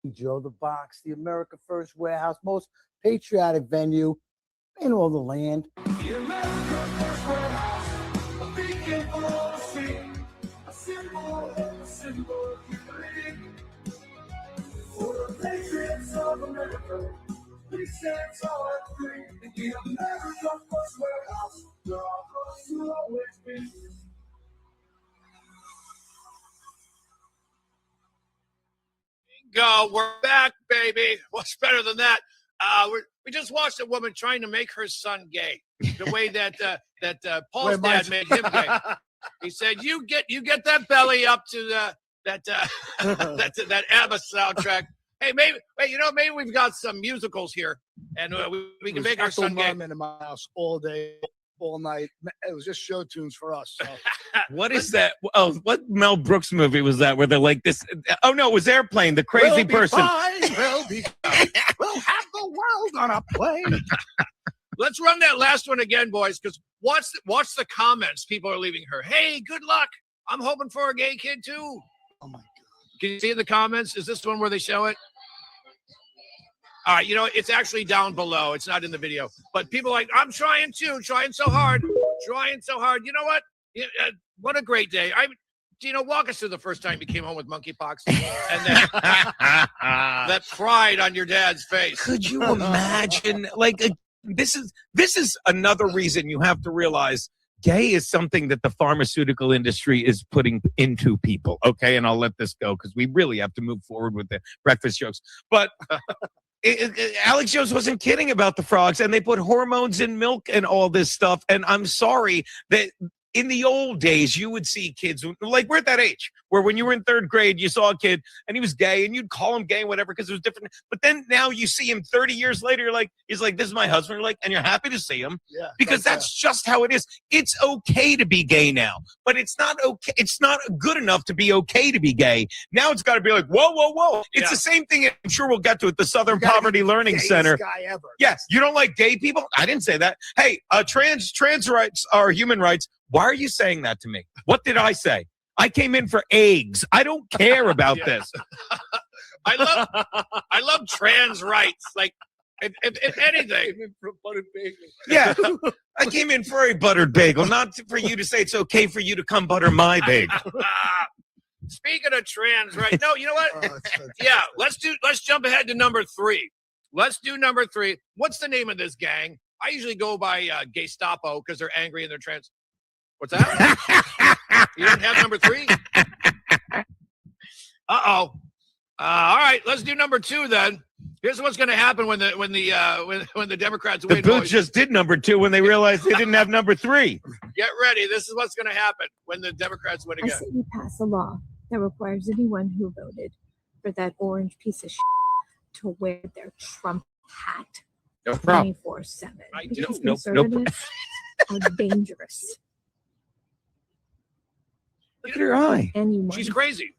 Sleepy Joe, the Box, the America First Warehouse, most patriotic venue in all the land. The America First Warehouse, a beacon for all to see, a symbol of unity. For the patriots of America, we stand tall and free. In the America First Warehouse, where our hearts will always be. Go, we're back, baby. What's better than that? We just watched a woman trying to make her son gay, the way that Paul's dad made him gay. He said, "You get that belly up to that ABBA soundtrack." Hey, maybe we've got some musicals here, and we can make our son gay. In my house all day, all night. It was just show tunes for us. So. What is that? Oh, what Mel Brooks movie was that where they're like this? Oh, no, it was Airplane, the crazy person. We'll be fine. We'll have the world on a plane. Let's run that last one again, boys, because watch the comments people are leaving her. Hey, good luck. I'm hoping for a gay kid, too. Oh, my God. Can you see in the comments? Is this the one where they show it? All right, it's actually down below. It's not in the video. But people are like, I'm trying too, trying so hard. You know what? What a great day. Walk us through the first time you came home with monkeypox and then that pride on your dad's face. Could you imagine? This is another reason you have to realize gay is something that the pharmaceutical industry is putting into people. Okay, and I'll let this go because we really have to move forward with the breakfast jokes. But Alex Jones wasn't kidding about the frogs, and they put hormones in milk and all this stuff. And I'm sorry that in the old days, you would see kids, like we're at that age, where when you were in third grade, you saw a kid and he was gay and you'd call him gay, whatever, because it was different. But then now you see him 30 years later, he's like, this is my husband. You're like, and you're happy to see him because that's just how it is. It's okay to be gay now, but it's not okay. It's not good enough to be okay to be gay. Now it's got to be like, whoa, whoa, whoa. It's the same thing. I'm sure we'll get to it. The Southern Poverty Learning Center. Guy ever. Yes. You don't like gay people? I didn't say that. Hey, trans rights are human rights. Why are you saying that to me? What did I say? I came in for eggs. I don't care about this. I love trans rights. Like, if anything. Yeah. I came in for a buttered bagel, not for you to say it's okay for you to come butter my bagel. Speaking of trans rights, no, you know what? Yeah, let's jump ahead to number 3. Let's do number 3. What's the name of this gang? I usually go by Gestapo because they're angry and they're trans. What's that? You don't have number 3? Uh-oh. All right, let's do number 2 then. Here's what's going to happen when the Democrats win. The Boots just did number 2 when they realized they didn't have number 3. Get ready. This is what's going to happen when the Democrats win again. I say we pass a law that requires anyone who voted for that orange piece of shit to wear their Trump hat 24/7. Because conservatives are dangerous. Look at her eye. Anyone. She's crazy.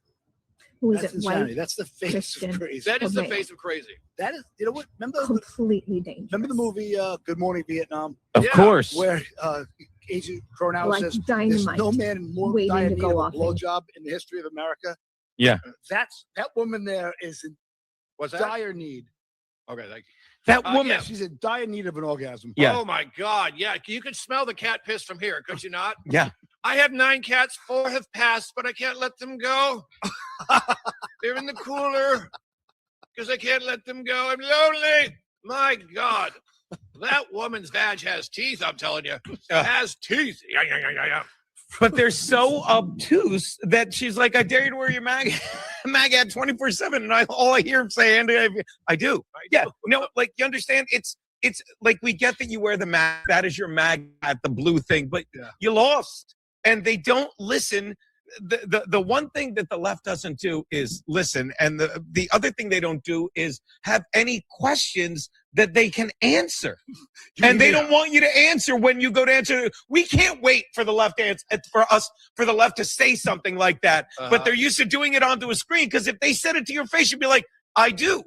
Who is That's it? insanity. White, That's the face Christian, of crazy. That is the male. face of crazy. That is, you know what? Completely dangerous. Remember the movie Good Morning Vietnam? Of course. Where Agent Cronauer Like says, dynamite. there's no man more waiting dire to need go of a off in. blowjob in the history of America. Yeah. That woman there is in What's that? dire need. Okay, thank you. That woman. yeah. She's in dire need of an orgasm. Yeah. Oh, my God. Yeah, you could smell the cat piss from here, could you not? Yeah. I have 9 cats. 4 have passed, but I can't let them go. They're in the cooler because I can't let them go. I'm lonely. My God. That woman's vag has teeth, I'm telling you. Has teeth. Yeah. But they're so obtuse that she's like, I dare you to wear your mag hat 24/7. And all I hear him say, Andy, I do. Yeah. No, like, you understand? It's like, we get that you wear the mag. That is your mag hat, the blue thing. But you lost. And they don't listen. The one thing that the left doesn't do is listen. And the other thing they don't do is have any questions that they can answer. And they don't want you to answer when you go to answer. We can't wait for the left for the left to say something like that. But they're used to doing it onto a screen, because if they said it to your face, you'd be like, I do.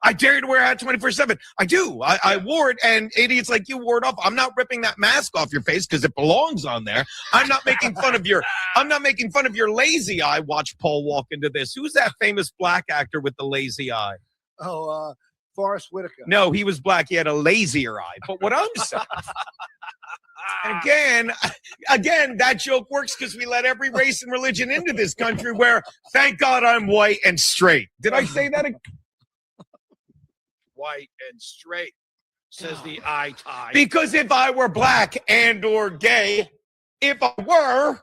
I dare you to wear a hat 24/7. I do. I wore it, and idiots like you wore it off. I'm not ripping that mask off your face because it belongs on there. I'm not making fun of your. I'm not making fun of your lazy eye. Watch Paul walk into this. Who's that famous black actor with the lazy eye? Oh, Forrest Whitaker. No, he was black. He had a lazier eye. But what I'm saying. And again, that joke works because we let every race and religion into this country where, thank God, I'm white and straight. Did I say that? White and straight, says the eye tie. Because if I were black and or gay, if I were,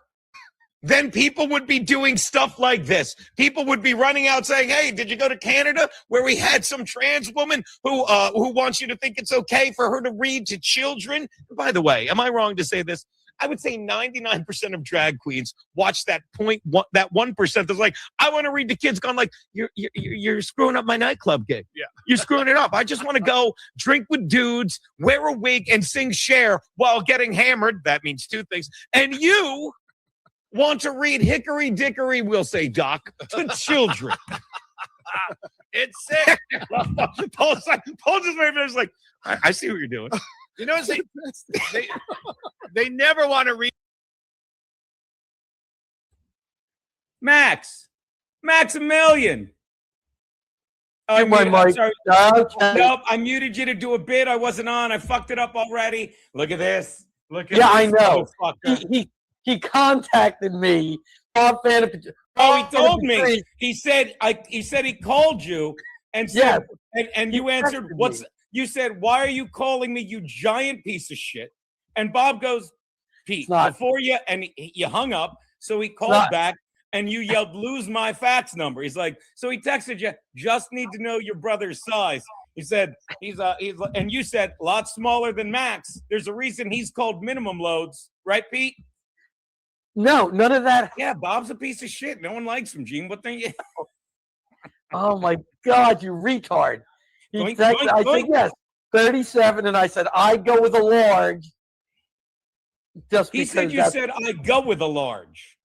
then people would be doing stuff like this. People would be running out saying, hey, did you go to Canada where we had some trans woman who wants you to think it's okay for her to read to children? By the way, am I wrong to say this? I would say 99% of drag queens watch that 1% that's like, I want to read to kids, going like, you're screwing up my nightclub gig. Yeah. You're screwing it up. I just want to go drink with dudes, wear a wig, and sing Cher while getting hammered. That means two things. And you want to read Hickory Dickory, we'll say, Doc, to children. It's sick. Paul just made like, I see what you're doing. You know, they never want to read. Maximilian. Oh, Hey, my mic. sorry. Okay. Nope, I muted you to do a bit. I wasn't on. I fucked it up already. Look at this. Look at Yeah, this I know. motherfucker. He contacted me. Oh, he told me. He said he called you and said, and you answered, texted what's me. you said, why are you calling me, you giant piece of shit? And Bob goes, Pete, not- before you, and you hung up. So he called not- back and you yelled, lose my fax number. He's like, so he texted you, just need to know your brother's size. He said, and you said, a lot smaller than Max. There's a reason he's called minimum loads, right, Pete? No, none of that. Yeah, Bob's a piece of shit. No one likes him, Gene. What think you? Oh my God, you retard. He Doink, texted, doink, I doink. said, yes, 37. And I said, I go with a large. Just He because said you that's- said I go with a large.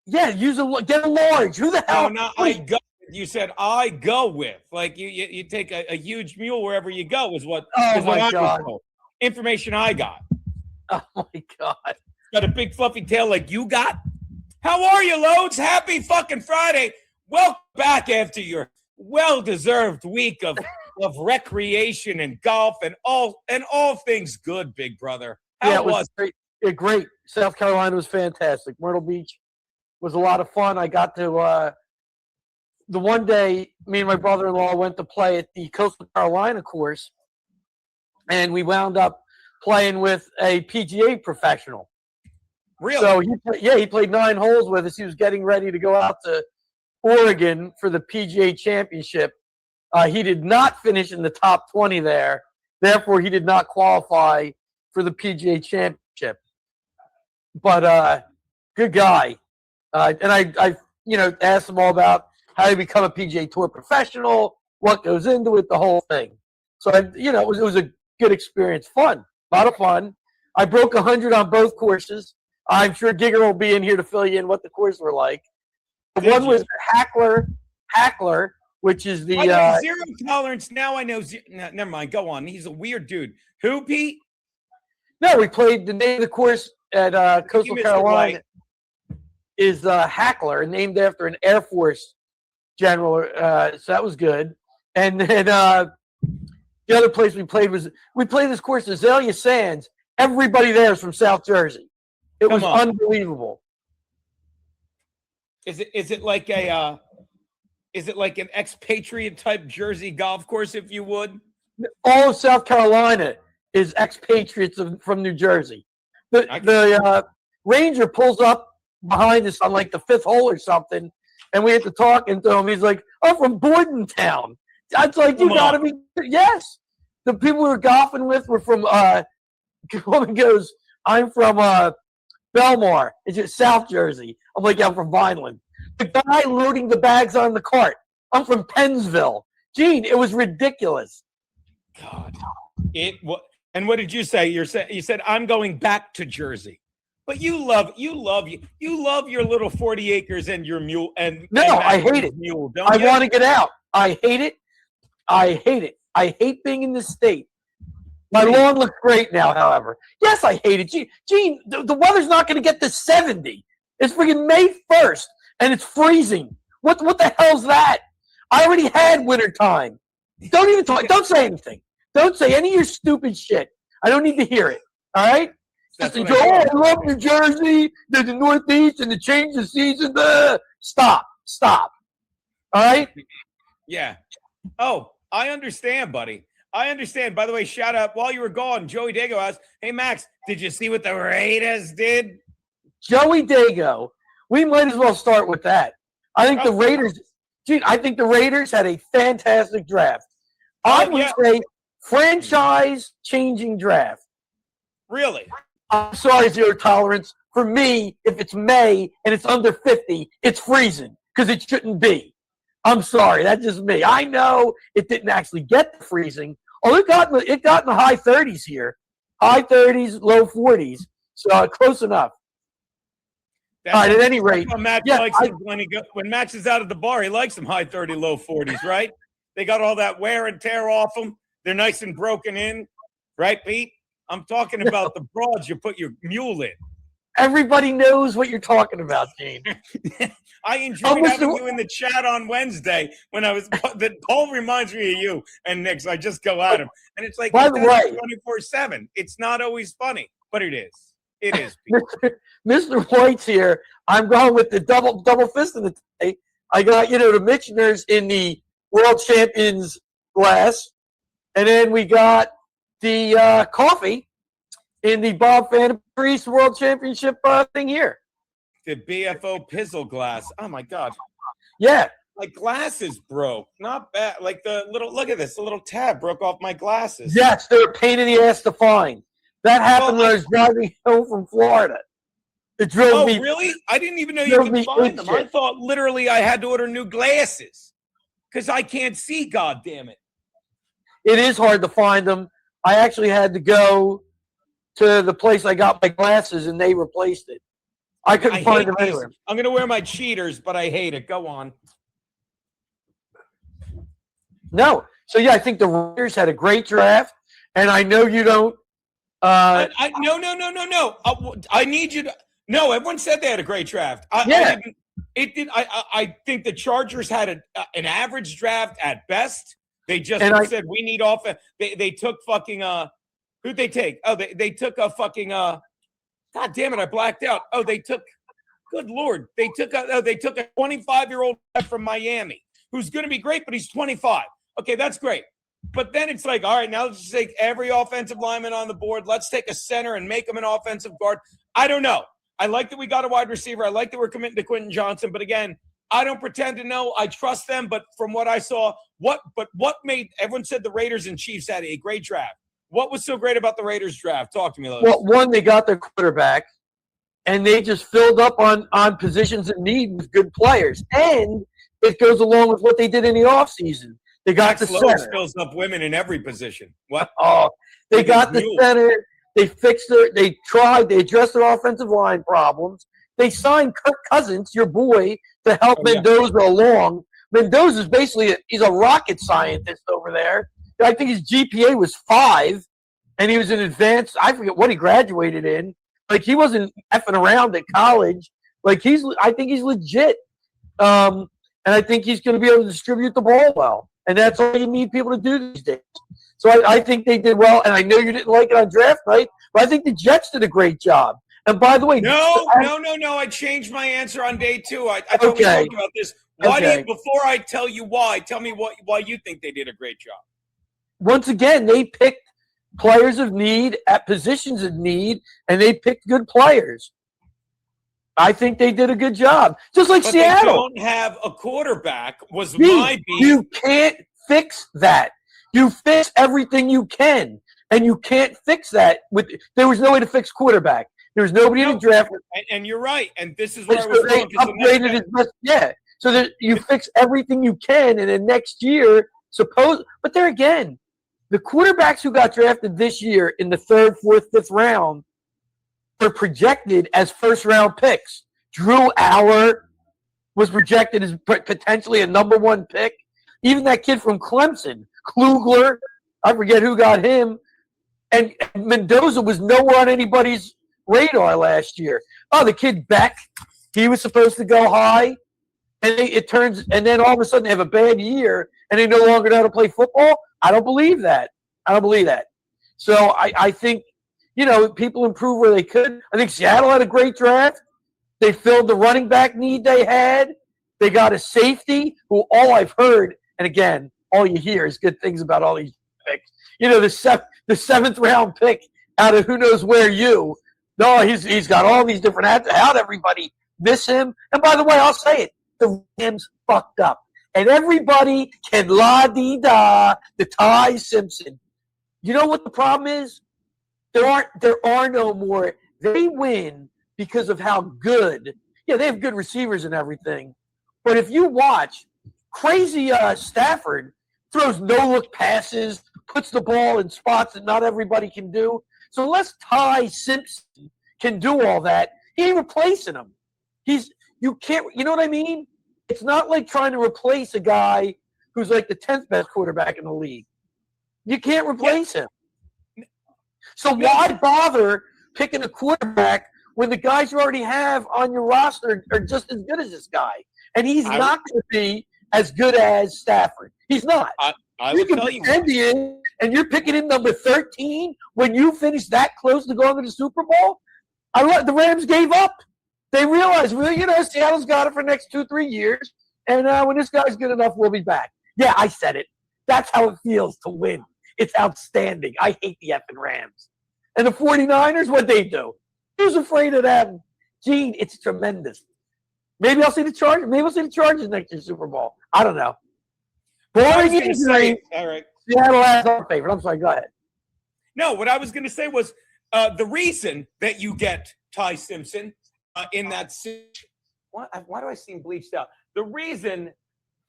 Yeah, get a large. Who the hell? No, I go. You said I go with. Like you take a huge mule wherever you go is what. Oh is what my I was God. told. Information I got. Oh my God. Got a big fluffy tail like you got. How are you, Loads? Happy fucking Friday. Welcome back after your well-deserved week of recreation and golf and all things good, big brother. How Yeah, it was was great. Yeah, great. South Carolina was fantastic. Myrtle Beach was a lot of fun. I got to the one day me and my brother-in-law went to play at the Coastal Carolina course, and we wound up playing with a PGA professional. Really? So he played 9 holes with us. He was getting ready to go out to Oregon for the PGA Championship. He did not finish in the top 20 there. Therefore, he did not qualify for the PGA Championship. But good guy. And I asked him all about how to become a PGA Tour professional, what goes into it, the whole thing. So, it was a good experience. Fun. A lot of fun. I broke 100 on both courses. I'm sure Giger will be in here to fill you in what the courses were like. One was Hackler, which is the zero tolerance. Now I know. Never mind. Go on. He's a weird dude. Who, Pete? No, we played the name of the course at Coastal Mr. Carolina is Hackler, named after an Air Force general. So that was good. And then the other place we played this course, Azalea Sands. Everybody there is from South Jersey. It was unbelievable. Is it like an expatriate type Jersey golf course, if you would? All of South Carolina is expatriates from New Jersey. The ranger pulls up behind us on like the 5th hole or something, and we had to talk to him. He's like, "I'm from Bordentown." That's like, you gotta be. Yes, the people we were golfing with were from. Woman goes, "I'm from Belmar." It's just South Jersey. I'm like, "I'm from Vineland." The guy loading the bags on the cart. I'm from Pennsville. Gene, it was ridiculous. God, and what did you say? You said I'm going back to Jersey, but you love your little 40 acres and your mule. And No, I hate it. Mule, don't I you? want to get out. I hate it. I hate it. I hate being in this state. My lawn looks great now, however. Yes, I hate it. Gene, the weather's not going to get to 70. It's freaking May 1st, and it's freezing. What the hell's that? I already had winter time. Don't even talk. Don't say anything. Don't say any of your stupid shit. I don't need to hear it. All right? Just enjoy. I love New Jersey, the Northeast, and the change of season. Stop. All right? Yeah. Oh, I understand, buddy. I understand. By the way, shout out while you were gone, Joey Dago asked, "Hey Max, did you see what the Raiders did?" Joey Dago. We might as well start with that. I think the Raiders. Gee, I think the Raiders had a fantastic draft. I would say franchise-changing draft. Really? I'm sorry, zero tolerance. For me, if it's May and it's under 50, it's freezing because it shouldn't be. I'm sorry, that's just me. I know it didn't actually get to freezing. Oh, it got in the high 30s here, high 30s, low 40s. So close enough. That's all right. At any rate, Max likes it when Max is out at the bar. He likes them high 30, low 40s, right? They got all that wear and tear off them. They're nice and broken in, right, Pete? I'm talking about the broads you put your mule in. Everybody knows what you're talking about, Gene. I enjoyed having you in the chat on Wednesday when I was. The poll reminds me of you and Nick's. I just go at him, and it's like, by the way, 24/7. It's not always funny, but it is. It is. Mr. White's here. I'm going with the double fist in the today. I got the Mitchners in the World Champions glass, and then we got the coffee in the Bob Van Priest World Championship thing here. The BFO Pizzle glass. Oh my God. Yeah. My glasses broke. Not bad. Like the little, look at this. The little tab broke off my glasses. Yes, they're a pain in the ass to find. That happened when I was driving home from Florida. It drove me. Oh, really? I didn't even know you could find them. I thought literally I had to order new glasses because I can't see, God damn it. It is hard to find them. I actually had to go to the place I got my glasses, and they replaced it. I couldn't find them anywhere. I'm going to wear my cheaters, but I hate it. Go on. No. So, yeah, I think the Raiders had a great draft, and I know you don't. No. I need you to. No, everyone said they had a great draft. I think the Chargers had an average draft at best. They just said we need offense. They took fucking who'd they take? Oh, they took a fucking God damn it, I blacked out. Oh, they took. Good Lord, they took a 25-year-old from Miami who's going to be great, but he's 25. Okay, that's great. But then it's like, all right, now let's just take every offensive lineman on the board. Let's take a center and make him an offensive guard. I don't know. I like that we got a wide receiver. I like that we're committing to Quentin Johnson. But again, I don't pretend to know. I trust them. But from what I saw, what made everyone said the Raiders and Chiefs had a great draft. What was so great about the Raiders draft? Talk to me, Lois. Well, one, they got their quarterback, and they just filled up on positions of need with good players. And it goes along with what they did in the offseason. They got the center. Fills up women in every position. What? Oh, they got the center. They fixed they addressed their offensive line problems. They signed Kirk Cousins, your boy, to help Mendoza along. Mendoza's basically he's a rocket scientist over there. I think his GPA was 5, and he was an advanced. I forget what he graduated in. Like he wasn't effing around at college. Like I think he's legit, and I think he's going to be able to distribute the ball well. And that's all you need people to do these days. So I think they did well, and I know you didn't like it on draft night, but I think the Jets did a great job. And by the way, no. I changed my answer on day 2. I thought we talked about this. Before I tell you why, tell me why you think they did a great job. Once again, they picked players of need at positions of need, and they picked good players. I think they did a good job. Just like Seattle. They don't have a quarterback was my beat. You can't fix that. You fix everything you can, and you can't fix that. There was no way to fix quarterback. There was nobody in the draft. And you're right. And this is where I was going. Upgraded his best. Yeah. So that you fix everything you can, and then next year, but there again, the quarterbacks who got drafted this year in the 3rd, 4th, 5th round are projected as first-round picks. Drew Aller was projected as potentially a number 1 pick. Even that kid from Clemson, Klugler, I forget who got him. And Mendoza was nowhere on anybody's radar last year. Oh, the kid Beck, he was supposed to go high. And and then all of a sudden they have a bad year and they no longer know how to play football. I don't believe that. So I think, people improve where they could. I think Seattle had a great draft. They filled the running back need they had. They got a safety who all I've heard, and again, all you hear is good things about all these picks. The seventh round pick out of who knows where he's got all these different hats. How'd everybody miss him? And by the way, I'll say it. The Rams fucked up. And everybody can la-dee-da the Ty Simpson. You know what the problem is? There are no more. They win because of how good. Yeah, they have good receivers and everything. But if you watch, crazy Stafford throws no-look passes, puts the ball in spots that not everybody can do. So unless Ty Simpson can do all that, he ain't replacing him. You can't, you know what I mean? It's not like trying to replace a guy who's like the 10th best quarterback in the league. You can't replace him. So why bother picking a quarterback when the guys you already have on your roster are just as good as this guy? And he's not going to be as good as Stafford. He's not. I would tell you. And you're picking him number 13 when you finish that close to going to the Super Bowl? The Rams gave up. They realized, Seattle's got it for the next 2-3 years. And when this guy's good enough, we'll be back. Yeah, I said it. That's how it feels to win. It's outstanding. I hate the effing Rams. And the 49ers, what'd they do? Who's afraid of them? Gene, it's tremendous. Maybe I'll see the Chargers. Maybe I'll see the Chargers next year's Super Bowl. I don't know. Boring injury. All right. Seattle has our favorite. I'm sorry. Go ahead. No, what I was going to say was the reason that you get Ty Simpson in that situation. Why do I seem bleached out? The reason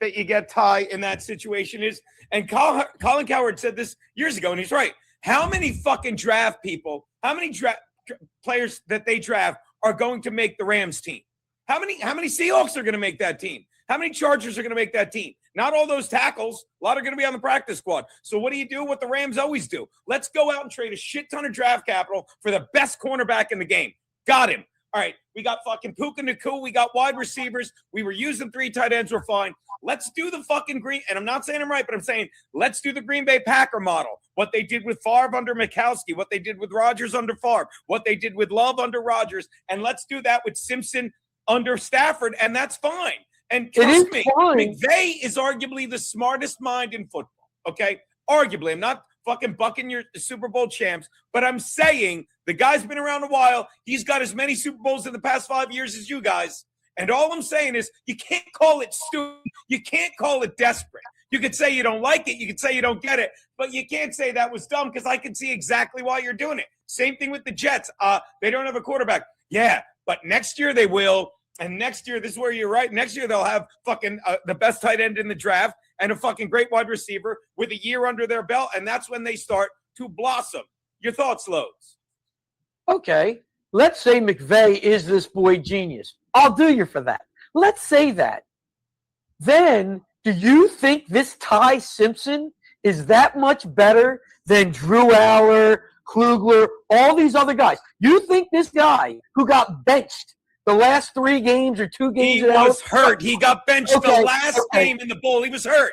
that you get Ty in that situation is, and Colin Cowherd said this years ago, and he's right. How many fucking draft people, how many players that they draft are going to make the Rams team? How many Seahawks are going to make that team? How many Chargers are going to make that team? Not all those tackles. A lot are going to be on the practice squad. So what do you do? What the Rams always do. Let's go out and trade a shit ton of draft capital for the best cornerback in the game. Got him. All right, we got fucking Puka Nacua. We got wide receivers. We were using 3 tight ends. We're fine. Let's do the fucking Green. And I'm not saying I'm right, but I'm saying let's do the Green Bay Packer model. What they did with Favre under Mikowski. What they did with Rodgers under Favre. What they did with Love under Rodgers. And let's do that with Simpson under Stafford. And that's fine. And trust me, McVay is arguably the smartest mind in football. Okay? Arguably. I'm not fucking bucking your Super Bowl champs, but I'm saying the guy's been around a while. He's got as many Super Bowls in the past 5 years as you guys. And all I'm saying is you can't call it stupid. You can't call it desperate. You could say you don't like it. You could say you don't get it. But you can't say that was dumb because I can see exactly why you're doing it. Same thing with the Jets. They don't have a quarterback. Yeah, but next year they will. And next year, this is where you're right. Next year they'll have fucking the best tight end in the draft and a fucking great wide receiver with a year under their belt. And that's when they start to blossom. Your thoughts, Loads? Okay. Let's say McVay is this boy genius. I'll do you for that. Let's say that. Then, do you think this Ty Simpson is that much better than Drew Aller, Klugler, all these other guys? You think this guy who got benched the last 3 games or 2 games? He was hurt. He got benched the last game in the bowl. He was hurt.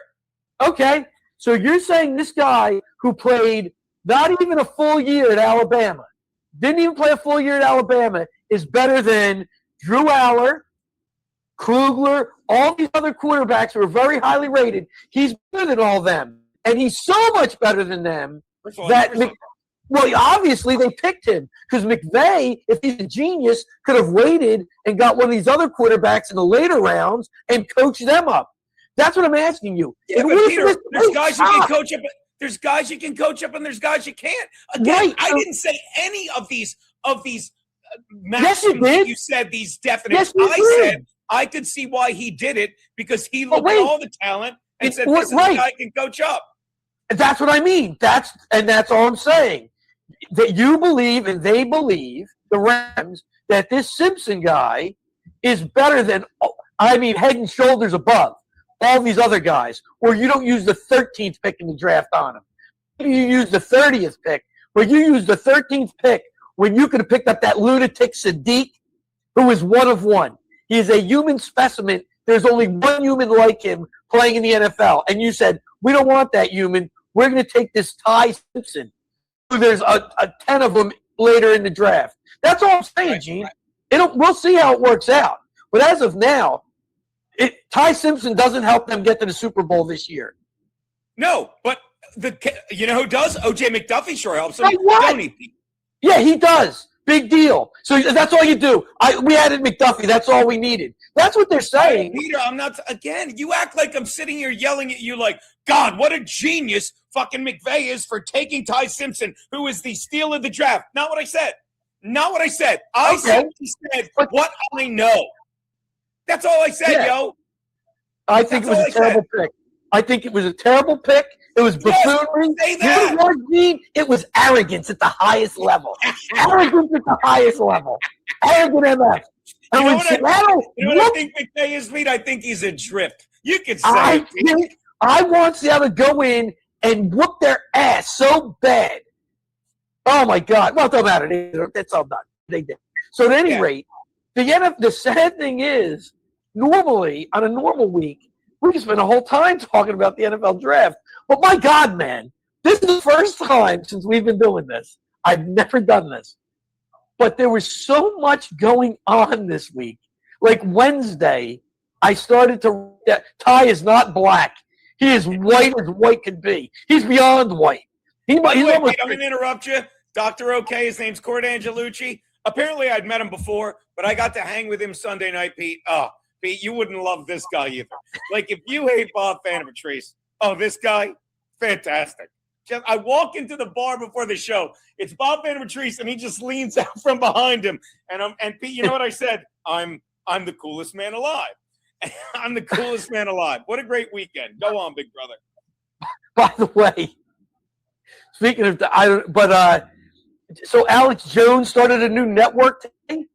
Okay. So you're saying this guy who played not even a full year at Alabama, didn't even play a full year at Alabama, is better than Drew Aller, Klugler, all these other quarterbacks who are very highly rated. He's better than all them. And he's so much better than them that well, obviously they picked him because McVay, if he's a genius, could have waited and got one of these other quarterbacks in the later rounds and coached them up. That's what I'm asking you. Yeah, but Peter, there's guys you can coach up. There's guys you can coach up, and there's guys you can't. Again, right. I didn't say any of these maxims that you said, these definites. Yes, I said I could see why he did it because he looked at all the talent and said, "This is the guy I can coach up." That's what I mean. That's all I'm saying. That you believe and they believe, the Rams, that this Simpson guy is better than, I mean, head and shoulders above all these other guys, or you don't use the 13th pick in the draft on him. Maybe you use the 30th pick, but you use the 13th pick when you could have picked up that lunatic Sadiq, who is one of one. He is a human specimen. There's only one human like him playing in the NFL. And you said, we don't want that human. We're going to take this Ty Simpson. There's a 10 of them later in the draft. That's all I'm saying, Gene. We'll see how it works out. But as of now, Ty Simpson doesn't help them get to the Super Bowl this year. No, but you know who does? O.J. McDuffie sure helps him. Like what? Don't he? Yeah, he does. Big deal. So that's all you do. We added McDuffie. That's all we needed. That's what they're saying. Peter, I'm not. Again, you act like I'm sitting here yelling at you like, God, what a genius fucking McVay is for taking Ty Simpson, who is the steal of the draft. Not what I said. Not what I said. I simply said what I know. That's all I said, yo. I think it was a terrible pick. I think it was a terrible pick. It was buffoonery. Say that. You know what, Gene? It was arrogance at the highest level. Arrogance at the highest level. Arrogant MF. You know what I think McVay is, Pete? I think he's a drip. You can say it. I want Seattle to go in and whoop their ass so bad. Oh, my God. Well, it don't matter. It's all done. They did. So at any rate, the sad thing is, normally, on a normal week, we can spend a whole time talking about the NFL draft. But my God, man, this is the first time since we've been doing this. I've never done this. But there was so much going on this week. Like Wednesday, I started to – Ty is not black. He is white as white can be. He's beyond white. By the way, Pete, I'm going to interrupt you. Dr. OK, his name's Cord Angelucci. Apparently, I'd met him before, but I got to hang with him Sunday night, Pete. Oh, Pete, you wouldn't love this guy either. Like, if you hate Bob Patrice, this guy, fantastic. I walk into the bar before the show. It's Bob Patrice, and he just leans out from behind him. And Pete, you know what I said? I'm the coolest man alive. I'm the coolest man alive. What a great weekend. Go on, big brother. By the way, speaking of so Alex Jones started a new network thing.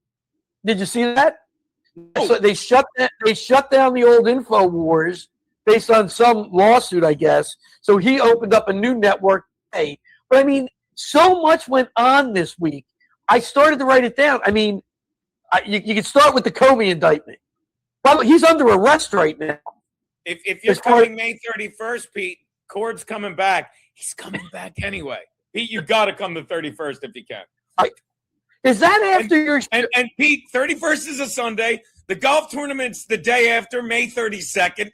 Did you see that? Oh. So they shut down the old InfoWars based on some lawsuit, I guess. So he opened up a new network today. But I mean, so much went on this week. I started to write it down. I mean, you can start with the Comey indictment. By the way, he's under arrest right now. If you're coming May 31st, Pete, Cord's coming back. He's coming back anyway. Pete, you got to come the 31st if you can. Is that after your – And Pete, 31st is a Sunday. The golf tournament's the day after, May 32nd.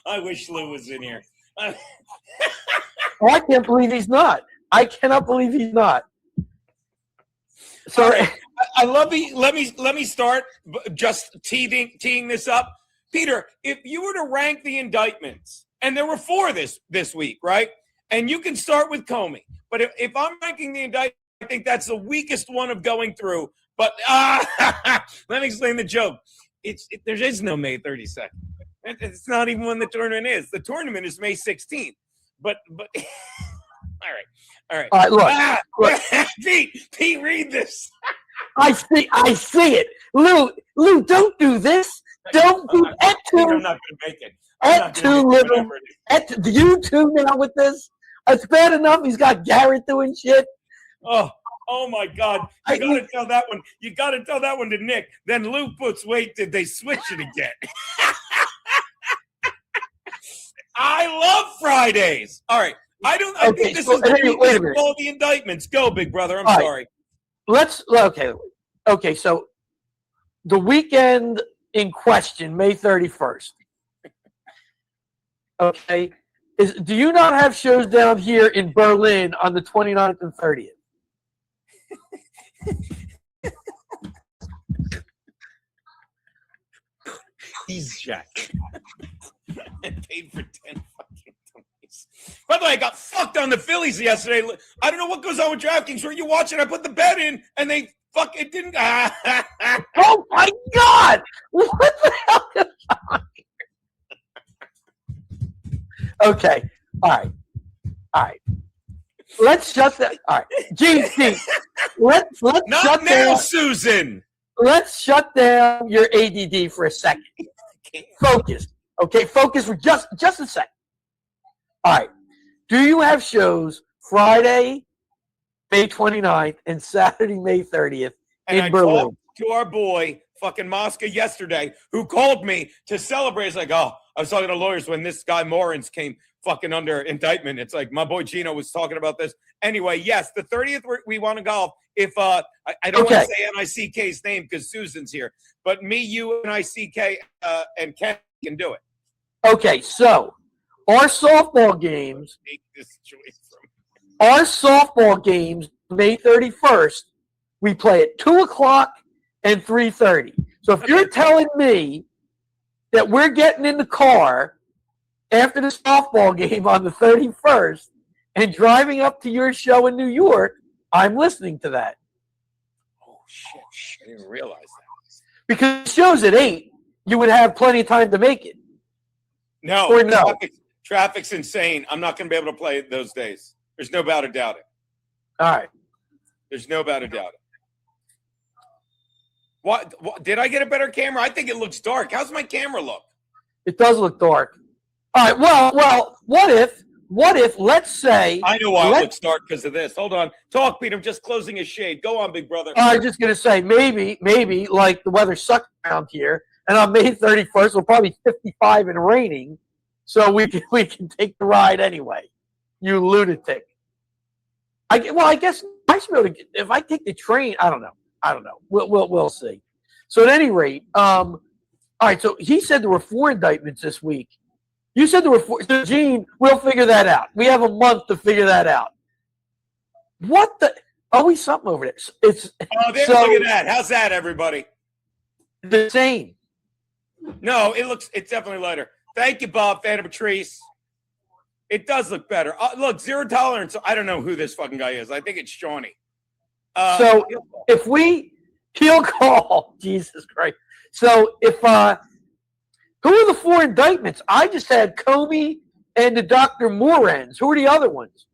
I wish Lou was in here. I can't believe he's not. I cannot believe he's not. So right. I love you. Let me start just teeing this up. Peter, if you were to rank the indictments, and there were 4 this week, right? And you can start with Comey. But if I'm ranking the indictment, I think that's the weakest one of going through. But let me explain the joke. There is no May 32nd. It's not even when the tournament is. The tournament is May 16th. But all right. Look. Pete, read this. I see it. Lou, don't do this. Don't do that too. I'm not going to make it. You too now with this. It's bad enough he's got Garrett doing shit. Oh my God! You got to tell that one. You got to tell that one to Nick. Then Lou puts, wait, did they switch it again? I love Fridays. All right. I think this is the weakest of all the indictments. Go, big brother. I'm sorry. Okay. So the weekend in question, May 31st. Okay. Do you not have shows down here in Berlin on the 29th and 30th? He's Jack. And paid for 10 fucking dummies. By the way, I got fucked on the Phillies yesterday. I don't know what goes on with DraftKings. Were you watching? I put the bet in, and they it didn't. Oh my God! What the hell is on here? Okay. All right. let's shut that. All right, GC. Let's Not shut now, down. Susan. Let's shut down your ADD for a second. Focus. Okay, focus for just a second. All right. Do you have shows Friday, May 29th and Saturday, May 30th And in I Berlin? talked to our boy, fucking Mosca, yesterday, who called me to celebrate. He's like, oh, I was talking to lawyers when this guy Morins came fucking under indictment. It's like my boy Gino was talking about this. Anyway, yes, the 30th we want to golf. If I don't want to say NICK's name because Susan's here, but me, you, NICK, and Ken can do it. Okay, so our softball games, Take this choice from May 31st, we play at 2 o'clock and 3:30. So if you're telling me that we're getting in the car after the softball game on the 31st and driving up to your show in New York, I'm listening to that. Oh, shit. I didn't realize that. Because the show's at 8, you would have plenty of time to make it. No, Or no. Traffic's insane. I'm not going to be able to play those days. There's no doubt about it. All right. There's no doubt about it. What did I get a better camera? I think it looks dark. How's my camera look? It does look dark. All right. Well, what if, let's say. I know why it looks dark because of this. Hold on. Talk, Pete. I'm just closing a shade. Go on, big brother. I was just going to say, maybe, like the weather sucks around here, and on May 31st, it'll probably be 55 and raining, so we can take the ride anyway. You lunatic. I guess I should be able to, if I take the train, I don't know. We'll see. So at any rate, all right, so he said there were 4 indictments this week. You said there were 4. So, Gene, we'll figure that out. We have a month to figure that out. What the? Always something over there. It's there, so, look at that. How's that, everybody? the same. No, it's definitely lighter. Thank you, Bob, fan of Patrice. It does look better. Look, 0 tolerance. I don't know who this fucking guy is. I think it's Shawnee. So if he'll call, Jesus Christ. So if who are the 4 indictments? I just had Comey and the Dr. Morens. Who are the other ones?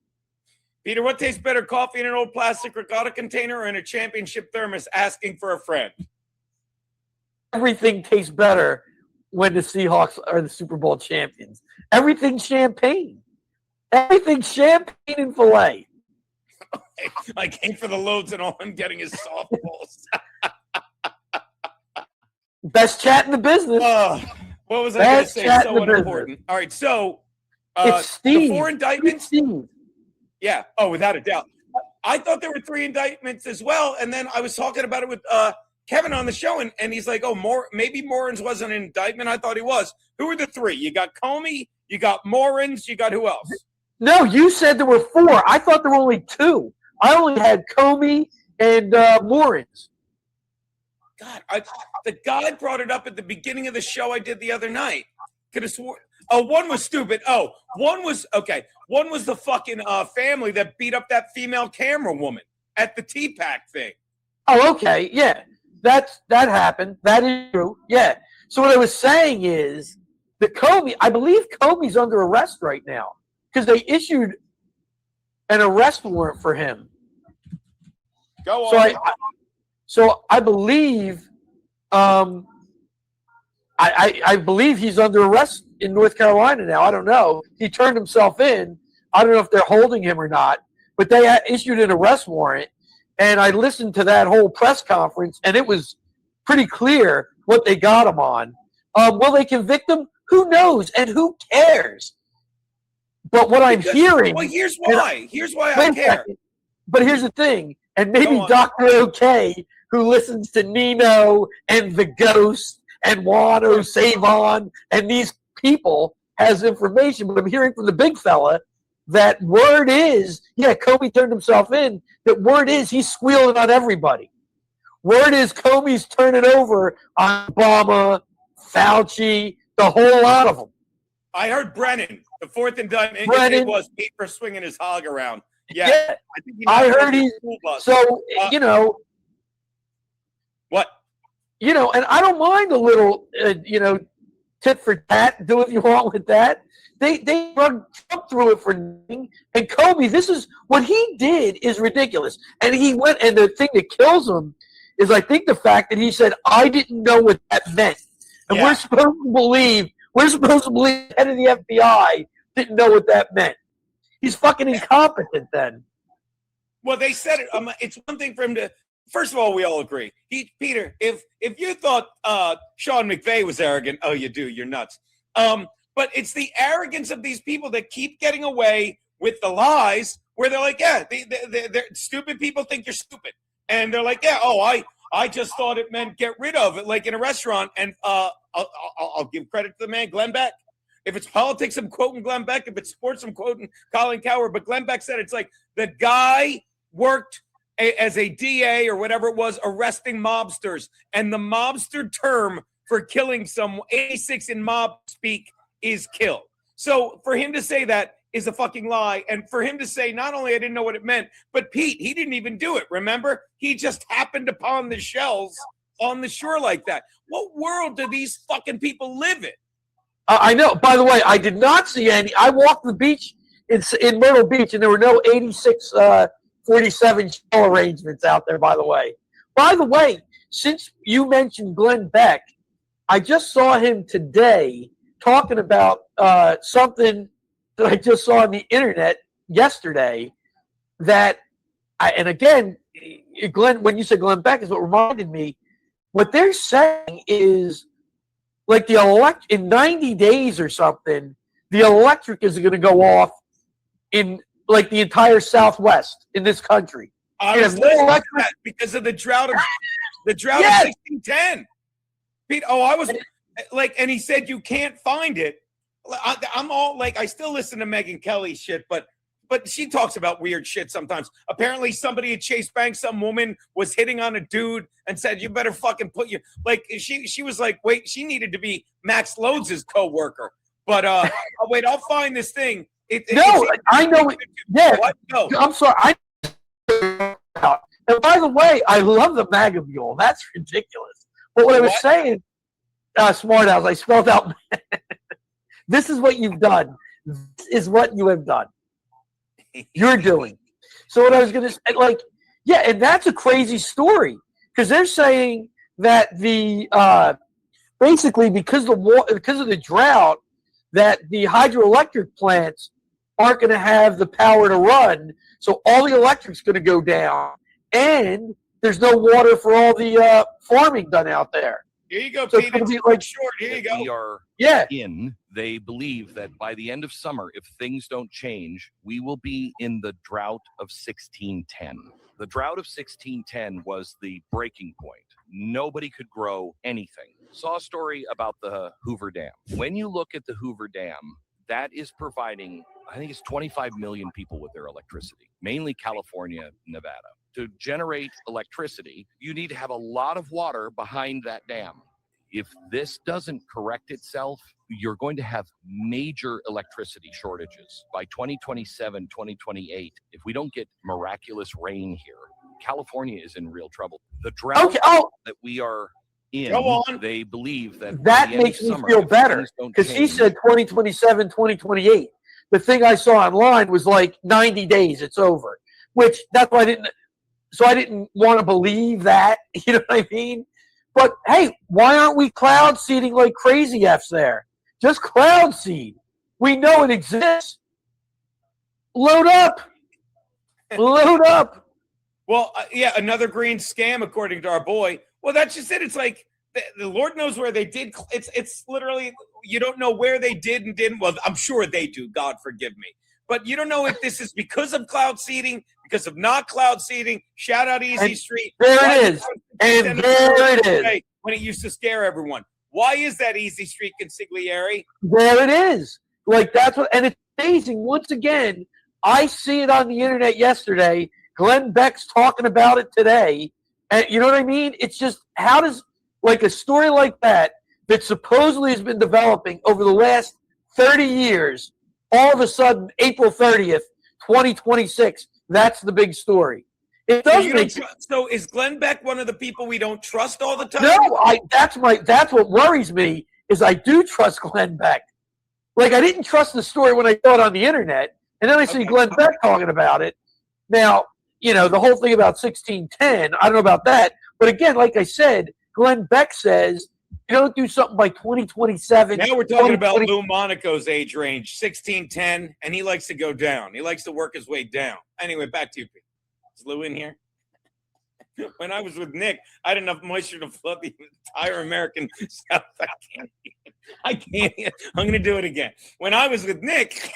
Peter, what tastes better, coffee in an old plastic regatta container or in a championship thermos asking for a friend? Everything tastes better when the Seahawks are the Super Bowl champions. Everything's champagne. Everything's champagne and filet. I came for the loads and all I'm getting is softballs. Best chat in the business. What was I going to Best say? chat So in the unimportant. All right, so It's Steve. the 4 indictments. Steve. Yeah. Oh, without a doubt. I thought there were 3 indictments as well, and then I was talking about it with Kevin on the show, and he's like, "Oh, maybe Morins wasn't an indictment. I thought he was." Who are the 3? You got Comey, you got Morins, you got who else? No, you said there were 4. I thought there were only 2. I only had Comey and Morins. God, the guy brought it up at the beginning of the show I did the other night. Could have sworn. Oh, one was stupid. Oh, one was okay. One was the fucking family that beat up that female camera woman at the T-Pack thing. Oh, okay. Yeah, that happened. That is true. Yeah. So what I was saying is that Comey, I believe Comey's under arrest right now because they issued an arrest warrant for him. Go on. So I believe, I believe he's under arrest in North Carolina now. I don't know. He turned himself in. I don't know if they're holding him or not, but they issued an arrest warrant. And I listened to that whole press conference, and it was pretty clear what they got him on. Will they convict him? Who knows? And who cares? But what I'm hearing. Well, here's why. Here's why I care. But here's the thing, and maybe Dr. OK, who listens to Nino and the Ghost and Wano Savon and these people, has information. But I'm hearing from the big fella that word is, Comey turned himself in. That word is he's squealing on everybody. Word is Comey's turning over on Obama, Fauci, the whole lot of them. I heard Brennan, the 4th indictment, it was Pete for swinging his hog around. Yeah. I heard he's so What? And I don't mind a little, tit for tat. Do what you want with that. They run Trump through it for nothing. And Kobe, this is what he did is ridiculous. And he went, and the thing that kills him is, I think, the fact that he said, I didn't know what that meant. And we're supposed to believe the head of the FBI didn't know what that meant. He's fucking incompetent then. Well, they said it. It's one thing for him to. First of all, we all agree. Peter, if you thought Sean McVay was arrogant, oh, you do. You're nuts. But it's the arrogance of these people that keep getting away with the lies, where they're like, yeah, they're stupid people think you're stupid, and they're like, yeah, oh, I just thought it meant get rid of it, like in a restaurant. And I'll give credit to the man, Glenn Beck. If it's politics, I'm quoting Glenn Beck. If it's sports, I'm quoting Colin Cowherd. But Glenn Beck said it's like the guy worked as a DA or whatever it was, arresting mobsters. And the mobster term for killing someone, 86 in mob speak, is kill. So for him to say that is a fucking lie. And for him to say, not only I didn't know what it meant, but Pete, he didn't even do it. Remember? He just happened upon the shells on the shore like that. What world do these fucking people live in? I know. By the way, I did not see any. I walked the beach in Myrtle Beach, and there were no 86 47 shell arrangements out there, by the way. By the way, since you mentioned Glenn Beck, I just saw him today talking about something that I just saw on the internet yesterday that, and again, Glenn, when you said Glenn Beck is what reminded me, what they're saying is like in 90 days or something, the electric is going to go off in like the entire Southwest in this country. I was listening to that because of the drought of 1610. Pete, I was like, and he said you can't find it. I'm all like, I still listen to Megyn Kelly shit, but she talks about weird shit sometimes. Apparently somebody at Chase Bank, some woman was hitting on a dude and said, you better fucking put your, like, she was like, wait, she needed to be Max LOADZZ's co-worker. But wait, I'll find this thing. I know. Yeah, no. I'm sorry. And by the way, I love the MAGA mule. That's ridiculous. But what I was saying, smart house, I spelled out. This is what you've done. This is what you have done. You're doing. So what I was going to say, like, yeah, and that's a crazy story because they're saying that the basically because of the drought, that the hydroelectric plants aren't going to have the power to run, so all the electric's going to go down, and there's no water for all the farming done out there. Here you go, So Pete. it's like Short. Here you go. We are they believe that by the end of summer, if things don't change, we will be in the drought of 1610. The drought of 1610 was the breaking point. Nobody could grow anything. Saw a story about the Hoover Dam. When you look at the Hoover Dam, that is providing, I think it's 25 million people with their electricity, mainly California, Nevada. To generate electricity, you need to have a lot of water behind that dam. If this doesn't correct itself, you're going to have major electricity shortages. By 2027, 2028, if we don't get miraculous rain here, California is in real trouble. The drought that we are in, they believe that makes me feel better because he said 2027, 2028. The thing I saw online was like 90 days, it's over, which that's why I didn't want to believe that, you know what I mean? But hey, why aren't we cloud seeding like crazy F's there? Just cloud seed. We know it exists. Load up. Load up. Well, yeah, another green scam, according to our boy. Well, that's just it. It's like the Lord knows where they did. It's literally, you don't know where they did and didn't. Well, I'm sure they do. God forgive me. But you don't know if this is because of cloud seeding, because of not cloud seeding. Shout out Easy Street. There it is. And there it is. When it used to scare everyone. Why is that Easy Street consigliere? There it is. Like that's what, and it's amazing. Once again, I see it on the internet yesterday. Glenn Beck's talking about it today. And you know what I mean? It's just, how does, like a story like that supposedly has been developing over the last 30 years, all of a sudden, April 30th, 2026, that's the big story. It does make sense. So is Glenn Beck one of the people we don't trust all the time? No, that's what worries me is I do trust Glenn Beck. Like, I didn't trust the story when I saw it on the internet, and then I see Glenn Beck talking about it. Now, the whole thing about 1610, I don't know about that. But again, like I said, Glenn Beck says you don't do something by 2027. Now we're talking about Lou Monaco's age range, 16-10, and he likes to go down. He likes to work his way down. Anyway, back to you, Pete. Is Lou in here? When I was with Nick, I had enough moisture to flood the entire American South. I can't. I'm going to do it again. When I was with Nick,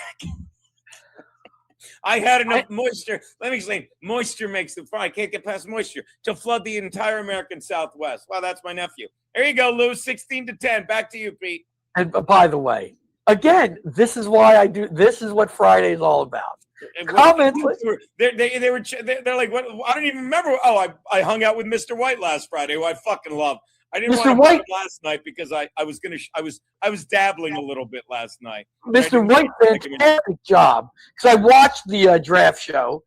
I had enough moisture. Let me explain. Moisture makes the fire. I can't get past moisture to flood the entire American Southwest. Wow, that's my nephew. There you go, Lou. 16-10. Back to you, Pete. And by the way, again, this is why I do. This is what Friday is all about. Comments. They're like, what? I don't even remember. Oh, I hung out with Mr. White last Friday, who I fucking love. I didn't want to watch last night because I was dabbling a little bit last night. Mr. White, fantastic job. Because I watched the draft show.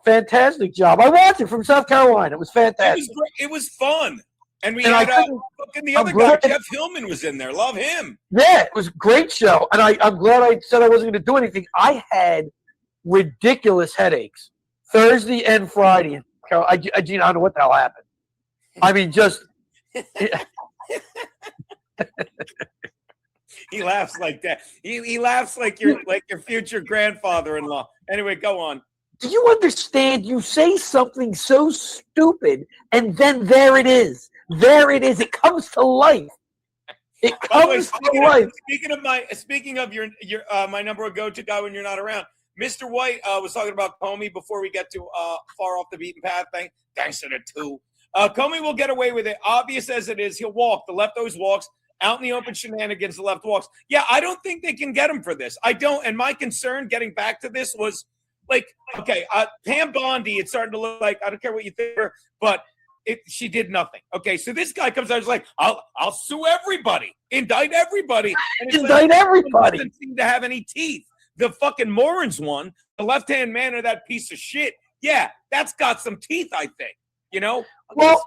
Fantastic job. I watched it from South Carolina. It was fantastic. It was fun. And we had the other guy, Jeff Hillman, was in there. Love him. Yeah, it was a great show. And I'm glad I said I wasn't going to do anything. I had ridiculous headaches Thursday and Friday. Gene, I don't know what the hell happened. I mean, just he laughs like that. He laughs like your future grandfather-in-law. Anyway, go on. Do you understand? You say something so stupid, and then there it is. There it is. It comes to life. It comes to life. Speaking of your my number one go-to guy when you're not around, Mr. White was talking about Comey before we get to far off the beaten path thing. Thanks to the two. Comey will get away with it. Obvious as it is, he'll walk. The left always walks. Out in the open shenanigans, the left walks. Yeah, I don't think they can get him for this. I don't. And my concern, getting back to this, was like, okay, Pam Bondi, it's starting to look like, I don't care what you think, but she did nothing. Okay, so this guy comes out and is like, I'll sue everybody, indict everybody. And indict everybody. Doesn't seem to have any teeth. The fucking Morans one, the left-hand man of that piece of shit. Yeah, that's got some teeth, I think. Well,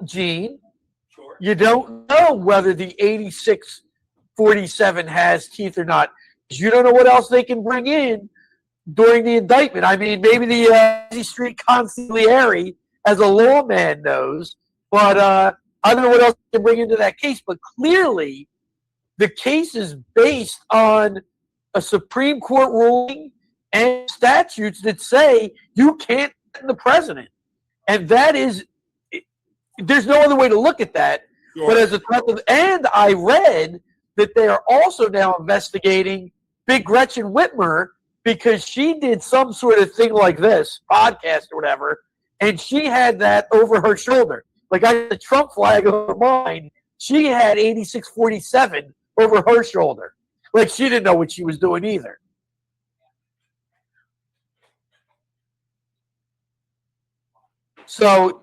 Gene, sure. You don't know whether the 86-47 has teeth or not. You don't know what else they can bring in during the indictment. I mean, maybe the Easy Street consigliere, as a lawman, knows, but I don't know what else they can bring into that case. But clearly, the case is based on a Supreme Court ruling and statutes that say you can't threaten the president. And that is, there's no other way to look at that. Sure. But as a threat of, and I read that they are also now investigating Big Gretchen Whitmer because she did some sort of thing like this, podcast or whatever, and she had that over her shoulder. Like I had the Trump flag over mine. She had 86-47 over her shoulder. Like she didn't know what she was doing either. So,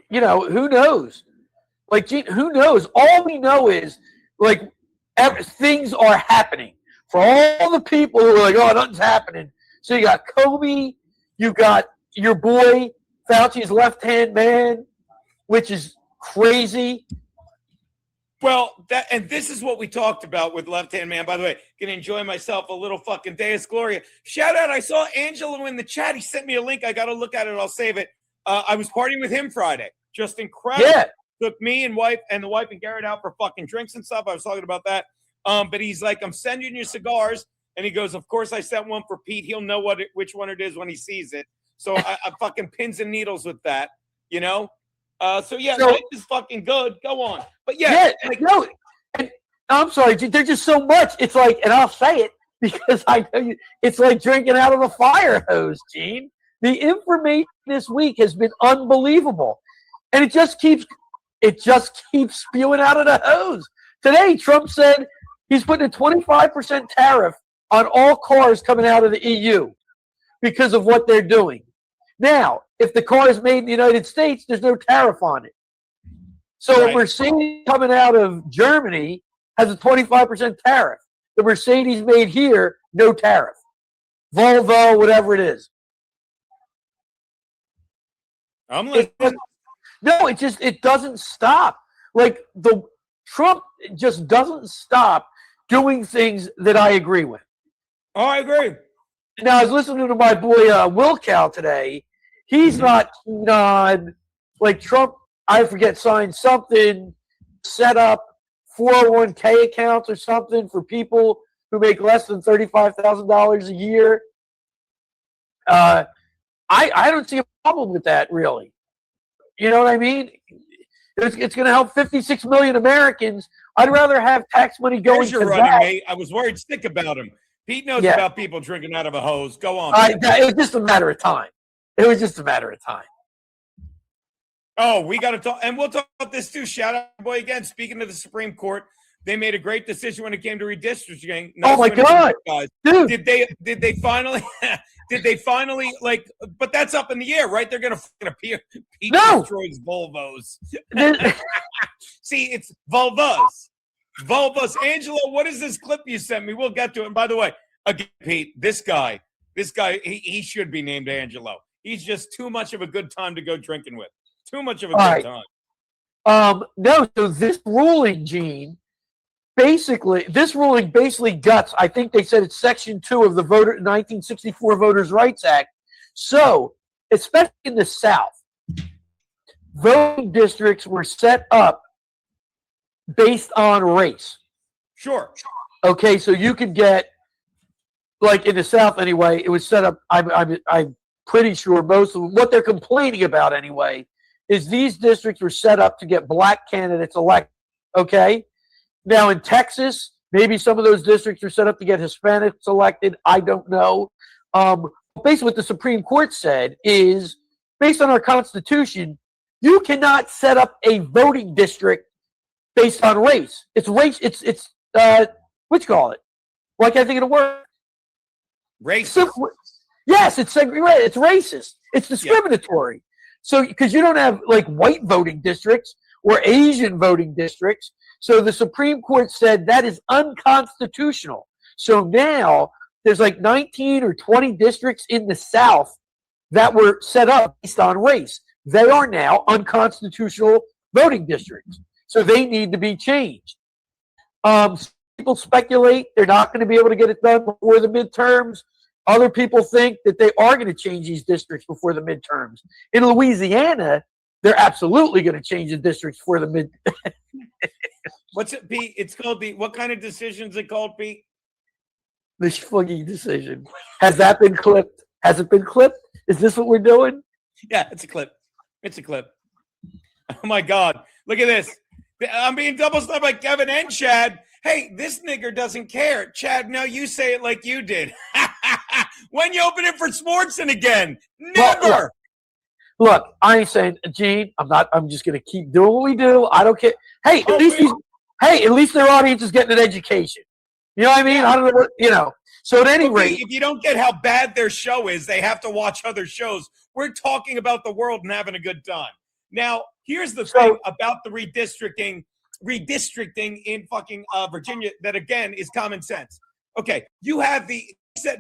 who knows? Like, who knows? All we know is, like, things are happening. For all the people who are like, oh, nothing's happening. So you got Comey, you got your boy, Fauci's left-hand man, which is crazy. Well, this is what we talked about with left-hand man. By the way, gonna enjoy myself a little fucking Deus Gloria. Shout out, I saw Angelo in the chat. He sent me a link. I got to look at it. I'll save it. I was partying with him Friday. Just incredible. Yeah. Took me and the wife and Garrett out for fucking drinks and stuff. I was talking about that. But he's like, I'm sending you cigars. And he goes, of course I sent one for Pete. He'll know which one it is when he sees it. So I fucking pins and needles with that, So life is fucking good. Go on. But and I'm sorry, there's just so much. It's like, and I'll say it because I know you, it's like drinking out of a fire hose, Gene. The information this week has been unbelievable. And it just keeps spewing out of the hose. Today, Trump said he's putting a 25% tariff on all cars coming out of the EU because of what they're doing. Now, if the car is made in the United States, there's no tariff on it. So a Mercedes coming out of Germany has a 25% tariff. The Mercedes made here, no tariff. Volvo, whatever it is. I'm like, it doesn't stop. Like Trump just doesn't stop doing things that I agree with. Oh, I agree. Now, I was listening to my boy Will Cal today. He's not keen on, like, Trump, I forget, signed something, set up 401k accounts or something for people who make less than $35,000 a year. I don't see a problem with that, really. You know what I mean? It's going to help 56 million Americans. I'd rather have tax money going Here's to your running that. mate. I was worried sick about him. Pete knows about people drinking out of a hose. Go on. It was just a matter of time. It was just a matter of time. Oh, we got to talk, and we'll talk about this too. Shout out, boy, again. Speaking of the Supreme Court, they made a great decision when it came to redistricting. Oh my God, guys. dude! Did they finally? Did they finally like? But that's up in the air, right? They're gonna appear. Pete destroys Volvos. See, it's Volvuzz. Volvuzz. Angelo, what is this clip you sent me? We'll get to it. And by the way, again, Pete, this guy, he should be named Angelo. He's just too much of a good time to go drinking with. Too much of a good time. No, so this ruling, Gene, basically guts, I think they said it's Section 2 of the 1964 Voters' Rights Act. So, especially in the South, voting districts were set up based on race. Sure. Okay, so you could get, like in the South anyway, it was set up, I'm pretty sure most of what they're complaining about anyway, is these districts were set up to get black candidates elected, okay? Now in Texas, maybe some of those districts are set up to get Hispanics elected. I don't know. Basically what the Supreme Court said is, based on our Constitution, you cannot set up a voting district based on race. It's race, it's what you call it? Why can't I think of the word? Racist. Yes, it's racist. It's discriminatory. So, because you don't have like white voting districts or Asian voting districts. So the Supreme Court said that is unconstitutional. So now there's like 19 or 20 districts in the South that were set up based on race. They are now unconstitutional voting districts. So they need to be changed. People speculate they're not going to be able to get it done before the midterms. Other people think that they are going to change these districts before the midterms. In Louisiana, they're absolutely going to change the districts for the mid. What's it, Pete? It's called the, what kind of decision is it called, Pete? The Schfuggy decision. Has that been clipped? Has it been clipped? Is this what we're doing? Yeah, it's a clip. It's a clip. Oh my God. Look at this. I'm being double stuffed by Kevin and Chad. Hey, this nigger doesn't care. Chad, now you say it like you did. When you open it for Sportson again? Never. Look, I ain't saying, Gene, I'm just going to keep doing what we do. I don't care. Hey, at least their audience is getting an education. You know what I mean? I don't know what, So at any rate. If you don't get how bad their show is, they have to watch other shows. We're talking about the world and having a good time. Now, here's the thing about the redistricting in fucking Virginia that, again, is common sense. Okay, you have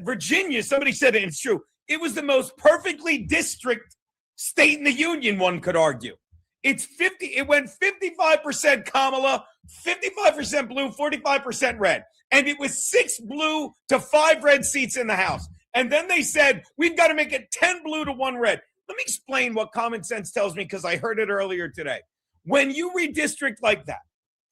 Virginia, somebody said it, and it's true. It was the most perfectly district state in the union, one could argue. It went 55% Kamala, 55% blue, 45% red. And it was 6 blue to 5 red seats in the House. And then they said, we've got to make it 10 blue to 1 red. Let me explain what common sense tells me, because I heard it earlier today. When you redistrict like that,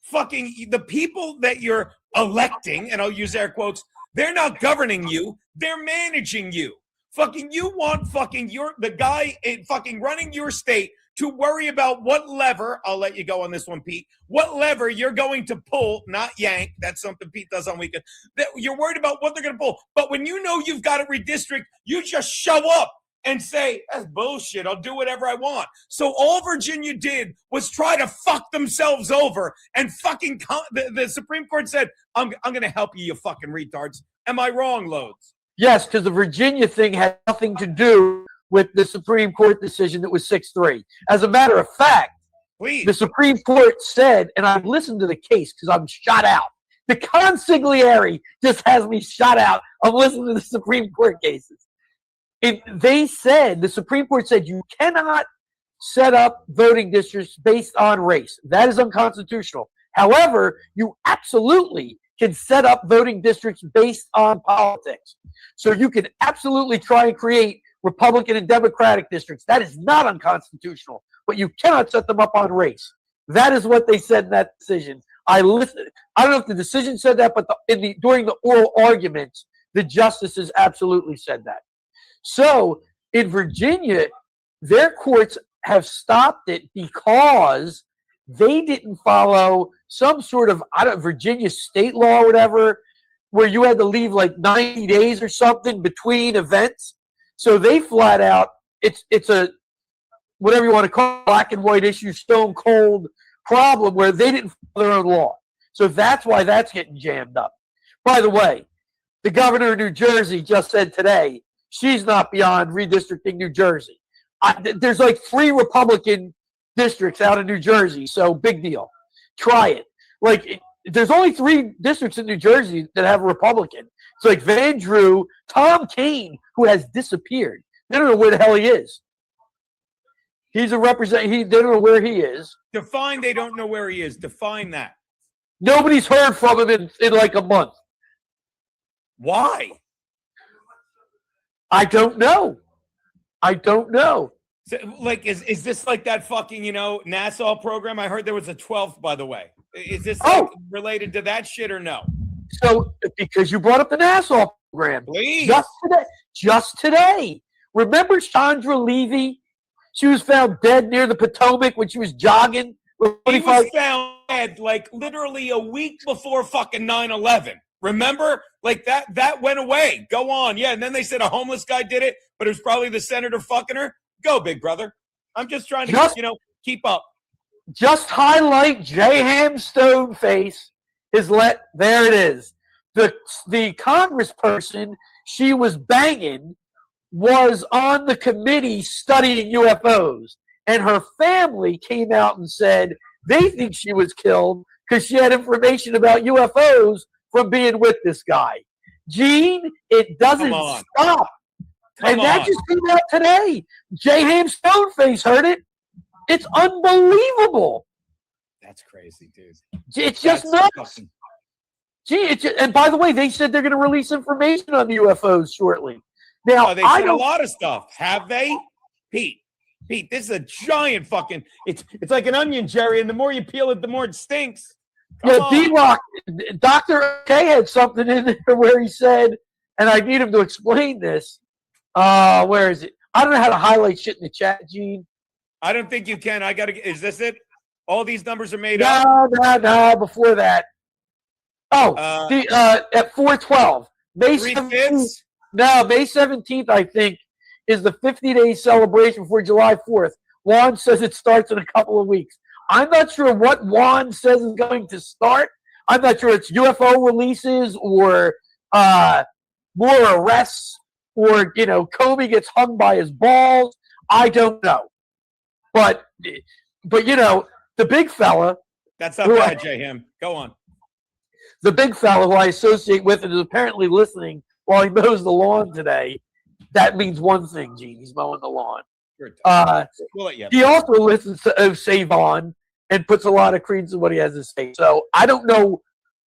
fucking the people that you're electing, and I'll use air quotes, they're not governing you, they're managing you. Fucking you want fucking the guy fucking running your state to worry about what lever, I'll let you go on this one, Pete, what lever you're going to pull, not yank, that's something Pete does on weekends, that you're worried about what they're going to pull. But when you know you've got to redistrict, you just show up and say, that's bullshit, I'll do whatever I want. So all Virginia did was try to fuck themselves over, and fucking the Supreme Court said, I'm going to help you, you fucking retards. Am I wrong, Loads? Yes, because the Virginia thing had nothing to do with the Supreme Court decision that was 6-3. As a matter of fact, the Supreme Court said, and I listened to the case because I'm shot out. The consigliere just has me shot out. I'm listening to the Supreme Court cases. The Supreme Court said you cannot set up voting districts based on race. That is unconstitutional. However, you absolutely can set up voting districts based on politics. So you can absolutely try and create Republican and Democratic districts. That is not unconstitutional, but you cannot set them up on race. That is what they said in that decision. I listened. I don't know if the decision said that, but during the oral arguments, the justices absolutely said that. So in Virginia, their courts have stopped it because they didn't follow some sort of Virginia state law or whatever, where you had to leave like 90 days or something between events. So they flat out, it's a whatever you want to call it, black and white issue, stone cold problem where they didn't follow their own law. So that's why that's getting jammed up. By the way, the governor of New Jersey just said today she's not beyond redistricting New Jersey. There's like 3 Republican districts out of New Jersey, so big deal. Try it. Like, there's only 3 districts in New Jersey that have a Republican. It's like Van Drew, Tom Kaine, who has disappeared. They don't know where the hell he is. He's a representative. They don't know where he is. Define they don't know where he is. Define that. Nobody's heard from him in like a month. Why? I don't know. I don't know. So, like, is this like that fucking, Nassau program? I heard there was a 12th, by the way. Is this like related to that shit or no? So, because you brought up the Nassau program. Please. Just today. Remember Chandra Levy? She was found dead near the Potomac when she was jogging. He was found dead like literally a week before fucking 9/11. Remember? Like that went away. Go on. Yeah, and then they said a homeless guy did it, but it was probably the senator fucking her. Go, big brother. I'm just trying to, keep up. Just highlight J-Ham Stoneface. There it is. The congressperson she was banging was on the committee studying UFOs. And her family came out and said they think she was killed because she had information about UFOs from being with this guy. Gene, it doesn't stop. That just came out today. J-Ham Stoneface heard it. It's unbelievable. That's crazy, dude. It's just nuts. And by the way, they said they're going to release information on the UFOs shortly. Now, they said a lot of stuff. Have they? Pete, this is a giant fucking, it's like an onion, Jerry, and the more you peel it, the more it stinks. D-Rock, Dr. K had something in there where he said, and I need him to explain this. Where is it? I don't know how to highlight shit in the chat, Gene. I don't think you can. Is this it? All these numbers are made up? No, before that. At 4/12. May 17th. No, May 17th, I think, is the 50-day celebration for July 4th. Juan says it starts in a couple of weeks. I'm not sure what Juan says is going to start. I'm not sure it's UFO releases or more arrests or, Comey gets hung by his balls. I don't know. But the big fella. That's not bad, J-Ham. Go on. The big fella who I associate with and is apparently listening while he mows the lawn today. That means one thing, Gene. He's mowing the lawn. He also listens to Savon and puts a lot of credence in what he has to say. So I don't know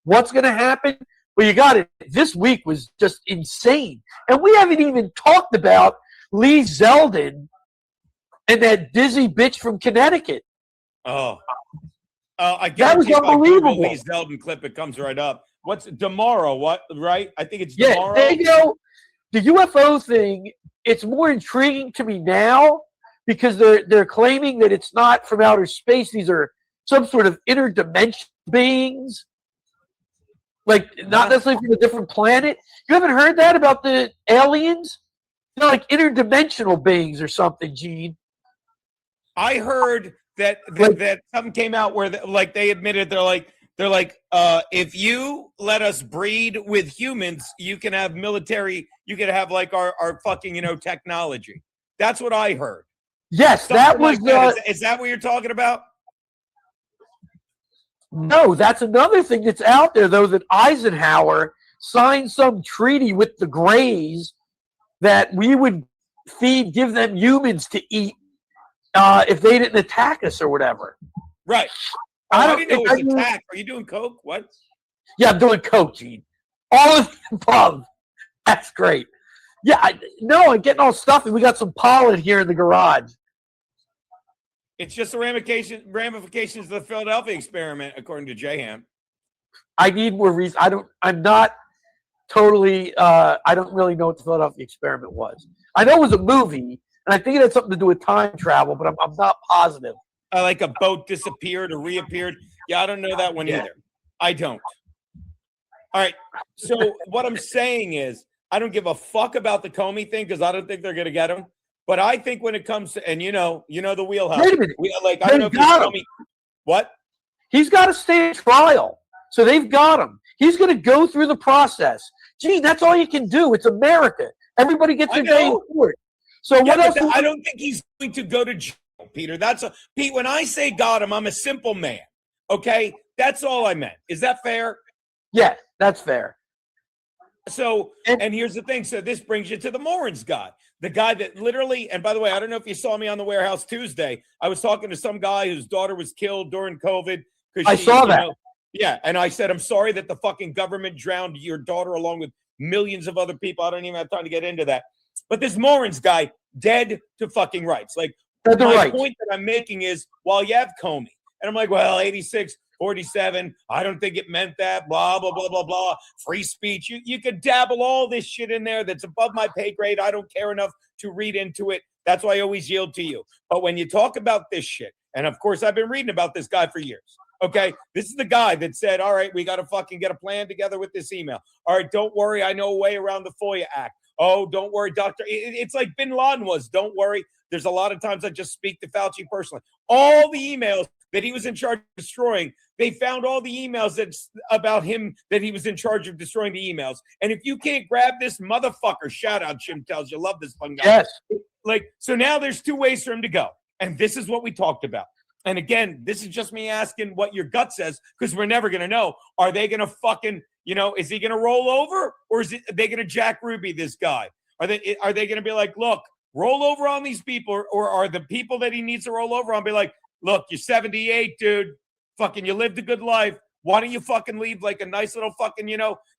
what's going to happen, but you got it. This week was just insane. And we haven't even talked about Lee Zeldin and that dizzy bitch from Connecticut. I that was unbelievable. Lee Zeldin clip, it comes right up. What's tomorrow? What, right? I think it's tomorrow. Yeah, there you go. The UFO thing, it's more intriguing to me now because they're claiming that it's not from outer space. These are some sort of interdimensional beings, like not necessarily from a different planet. You haven't heard that about the aliens? They're like interdimensional beings or something, Gene. I heard that something came out where they admitted they're like if you let us breed with humans, you can have military, you can have like our fucking technology. That's what I heard. Yes, that was is that what you're talking about? No, that's another thing that's out there though, that Eisenhower signed some treaty with the Greys that we would give them humans to eat if they didn't attack us or whatever. Right. I don't- didn't know it it was doesn't- attack. Are you doing coke? What? Yeah, I'm doing coke, Gene. All of the above. That's great. Yeah, I'm getting all stuffy. We got some pollen here in the garage. It's just the ramifications of the Philadelphia experiment, according to J-Ham. I need more reason. I'm not totally, I don't really know what the Philadelphia experiment was. I know it was a movie, and I think it had something to do with time travel, but I'm not positive. Like a boat disappeared or reappeared. Yeah, I don't know that one either. I don't. All right. So what I'm saying is, I don't give a fuck about the Comey thing because I don't think they're going to get him. But I think when it comes to, and you know the wheelhouse. Wait a minute. Like, I don't know if you tell me. What? He's got to stay in trial. So they've got him. He's going to go through the process. Gee, that's all you can do. It's America. Everybody gets their day in court. So what else? I don't think he's going to go to jail, Peter. Pete, when I say got him, I'm a simple man. Okay? That's all I meant. Is that fair? Yeah, that's fair. So, and here's the thing. So this brings you to the Morins guy. The guy that literally, and by the way, I don't know if you saw me on the Warehouse Tuesday. I was talking to some guy whose daughter was killed during COVID. I saw that. Yeah, and I said, I'm sorry that the fucking government drowned your daughter along with millions of other people. I don't even have time to get into that. But this Morins guy, dead to fucking rights. Like, my point that I'm making is, while you have Comey, and I'm like, well, 86, 47, I don't think it meant that, blah, blah, blah, blah, blah, free speech. You could dabble all this shit in there that's above my pay grade. I don't care enough to read into it. That's why I always yield to you. But when you talk about this shit, and of course, I've been reading about this guy for years. Okay, this is the guy that said, all right, we got to fucking get a plan together with this email. All right, don't worry. I know a way around the FOIA Act. Oh, don't worry, doctor. It's like Bin Laden was. Don't worry. There's a lot of times I just speak to Fauci personally. All the emails that he was in charge of destroying, they found all the emails that's about him that he was in charge of destroying the emails. And if you can't grab this motherfucker, shout out, Jim tells you, love this fun guy. Yes. Like, so now there's two ways for him to go. And this is what we talked about. And again, this is just me asking what your gut says, because we're never going to know. Are they going to fucking, is he going to roll over, or are they going to Jack Ruby this guy? Are they going to be like, look, roll over on these people, or are the people that he needs to roll over on be like, look, you're 78, dude. Fucking, you lived a good life. Why don't you fucking leave like a nice little fucking,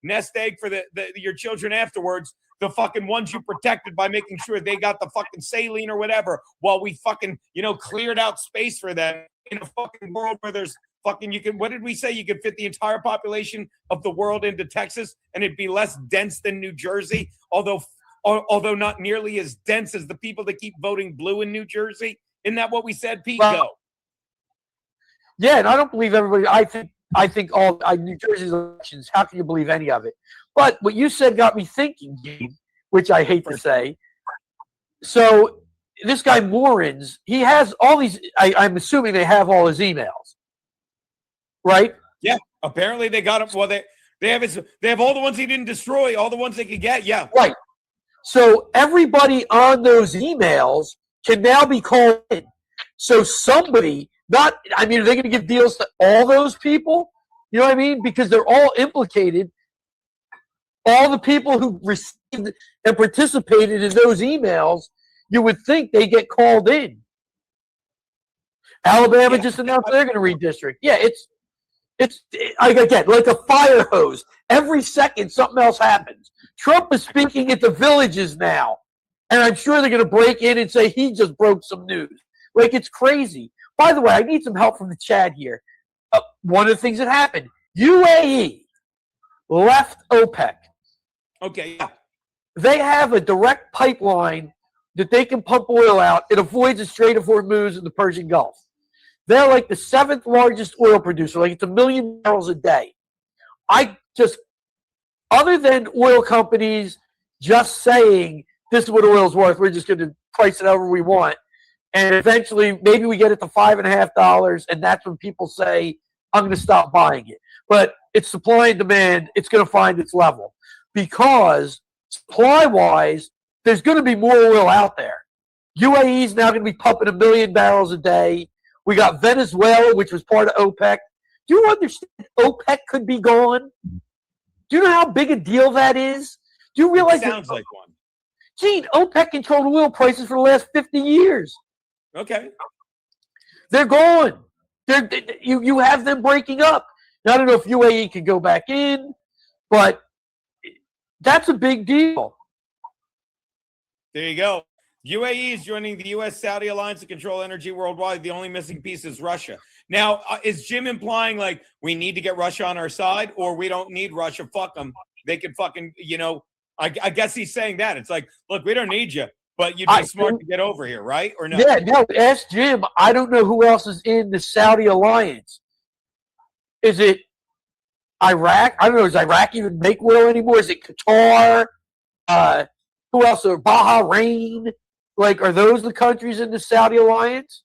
nest egg for your children afterwards? The fucking ones you protected by making sure they got the fucking saline or whatever, while we fucking, cleared out space for them in a fucking world where there's fucking, what did we say? You could fit the entire population of the world into Texas and it'd be less dense than New Jersey, although not nearly as dense as the people that keep voting blue in New Jersey. Isn't that what we said, Pete? Go. Yeah, and I don't believe everybody. I think all New Jersey's elections, how can you believe any of it? But what you said got me thinking, Gabe, which I hate to say. So this guy Morins, he has all these, I'm assuming they have all his emails, right? Yeah, apparently they got him. Well, they have all the ones he didn't destroy, all the ones they could get. Yeah. Right. So everybody on those emails can now be called in. So somebody, are they going to give deals to all those people? You know what I mean? Because they're all implicated. All the people who received and participated in those emails, you would think they get called in. Alabama just announced they're going to redistrict. Yeah, it's again like a fire hose. Every second something else happens. Trump is speaking at the villages now, and I'm sure they're going to break in and say he just broke some news. Like, it's crazy. By the way, I need some help from the chat here. One of the things that happened, UAE left OPEC. Okay, yeah. They have a direct pipeline that they can pump oil out. It avoids the Strait of Hormuz and the Persian Gulf. They're like the 7th largest oil producer. Like, it's 1 million barrels a day. Other than oil companies just saying, this is what oil's worth, we're just going to price it however we want. And eventually, maybe we get it to $5.50, and that's when people say, I'm going to stop buying it. But it's supply and demand. It's going to find its level. Because supply-wise, there's going to be more oil out there. UAE is now going to be pumping 1 million barrels a day. We got Venezuela, which was part of OPEC. Do you understand OPEC could be gone? Do you know how big a deal that is? Do you realize sounds like one? Gene, OPEC controlled oil prices for the last 50 years. Okay. They're gone. You have them breaking up. Now, I don't know if UAE could go back in, but that's a big deal. There you go. UAE is joining the U.S.-Saudi alliance to control energy worldwide. The only missing piece is Russia. Now, is Jim implying like we need to get Russia on our side, or we don't need Russia? Fuck them. They can fucking, I guess he's saying that. It's like, look, we don't need you, but you'd be smart to get over here, right? Or no? Yeah, no, ask Jim. I don't know who else is in the Saudi alliance. Is it Iraq? I don't know. Does Iraq even make oil anymore? Is it Qatar? Who else? Bahrain? Like, are those the countries in the Saudi alliance?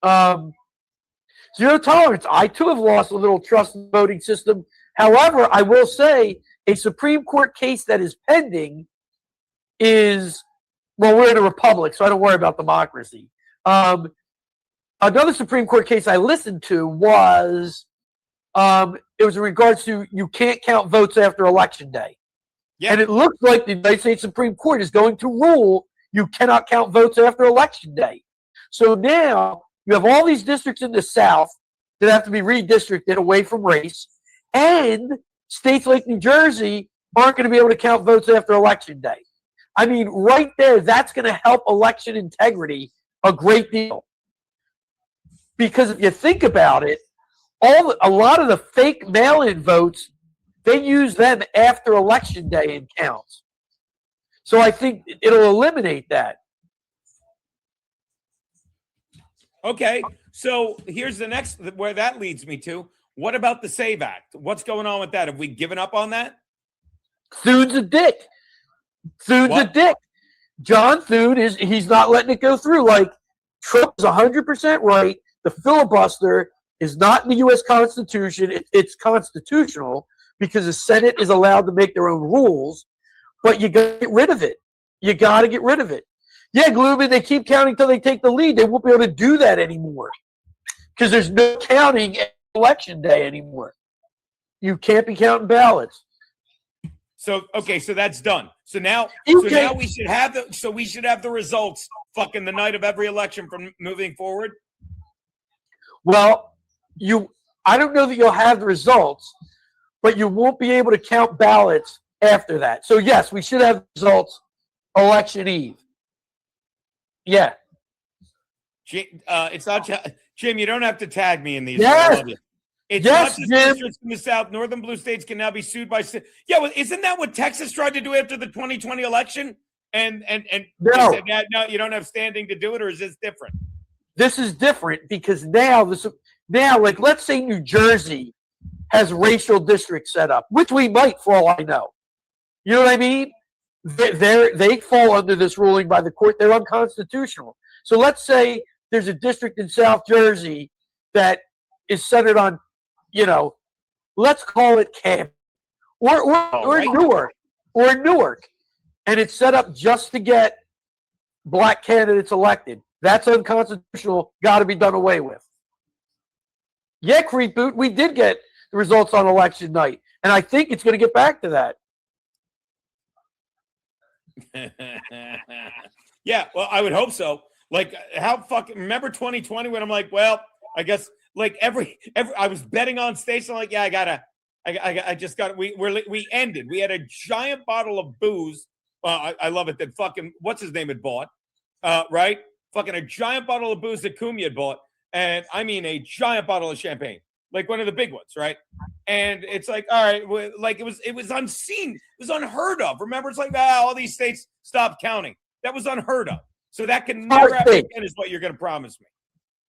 Zero tolerance. I, too, have lost a little trust in the voting system. However, I will say a Supreme Court case that is pending is, well, we're in a republic, so I don't worry about democracy. Another Supreme Court case I listened to was, it was in regards to you can't count votes after Election Day. Yeah. And it looks like the United States Supreme Court is going to rule you cannot count votes after Election Day. So now you have all these districts in the South that have to be redistricted away from race, and states like New Jersey aren't going to be able to count votes after Election Day. I mean, right there, that's going to help election integrity a great deal. Because if you think about it, a lot of the fake mail-in votes, they use them after Election Day in counts. So I think it'll eliminate that. Okay, so here's the next, where that leads me to. What about the SAVE Act? What's going on with that? Have we given up on that? Thune's a dick. Thune's a dick. John Thune he's not letting it go through. Like, Trump is 100% right. The filibuster is not in the U.S. Constitution. It's constitutional because the Senate is allowed to make their own rules, but you got to get rid of it. You got to get rid of it. Yeah, Glooman, they keep counting until they take the lead. They won't be able to do that anymore because there's no counting at Election Day anymore. You can't be counting ballots. So, okay, so that's done. So now we should have the results fucking the night of every election from moving forward. Well, I don't know that you'll have the results, but you won't be able to count ballots after that. So yes, we should have results election eve. Yeah. It's not Jim. You don't have to tag me in these. Yes. It's yes, not just districts in the South. Northern blue states can now be sued by. Yeah, well, isn't that what Texas tried to do after the 2020 election? And no, said, no, you don't have standing to do it, or is this different? This is different because now, like, let's say New Jersey has racial districts set up, which we might, for all I know. You know what I mean? They fall under this ruling by the court. They're unconstitutional. So let's say there's a district in South Jersey that is centered on, let's call it Camp or Newark, and it's set up just to get black candidates elected. That's unconstitutional. Got to be done away with. Yeah, Creep Boot, we did get the results on election night, and I think it's going to get back to that. Yeah, well, I would hope so. Like, remember 2020 when I'm like, well, I guess like every I was betting on states. I'm like, yeah, we ended. We had a giant bottle of booze. I love it that fucking what's his name had bought, right? Fucking a giant bottle of booze that Kumi had bought, and I mean a giant bottle of champagne, like one of the big ones, right? And it's like, all right, like it was unseen, it was unheard of. Remember, it's like, all these states stopped counting. That was unheard of. So that can never happen again, is what you're going to promise me.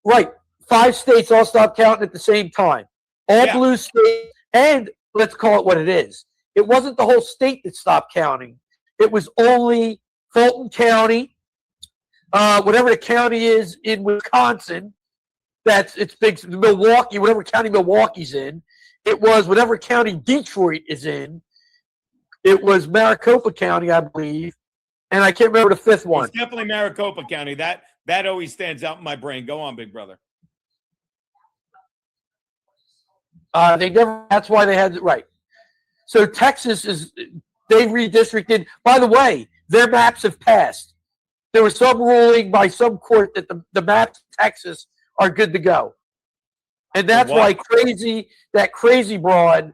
Right. 5 states all stopped counting at the same time. All blue states, and let's call it what it is. It wasn't the whole state that stopped counting. It was only Fulton County, whatever the county is in Wisconsin. It's big. Milwaukee, whatever county Milwaukee's in. It was whatever county Detroit is in. It was Maricopa County, I believe. And I can't remember the 5th one. It's definitely Maricopa County. That always stands out in my brain. Go on, big brother. That's why they had it right. So Texas they redistricted. By the way, their maps have passed. There was some ruling by some court that the maps of Texas are good to go. And that's why that crazy broad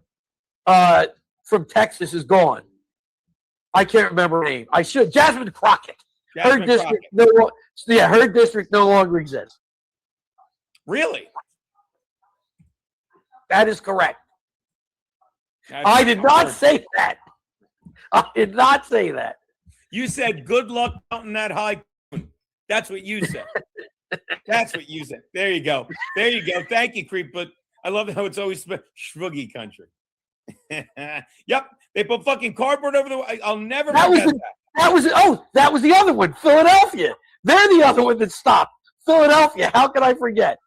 from Texas is gone. I can't remember her name. I should. Jasmine Crockett. Her district her district no longer exists. Really? That is correct. I did not say that. I did not say that. You said good luck mounting that high. That's what you said. That's what you said. There you go. There you go. Thank you, Creep. But I love how it's always Shruggy country. Yep. They put fucking cardboard over the. I'll never forget that. That was the other one. Philadelphia. They're the other one that stopped. Philadelphia. How can I forget?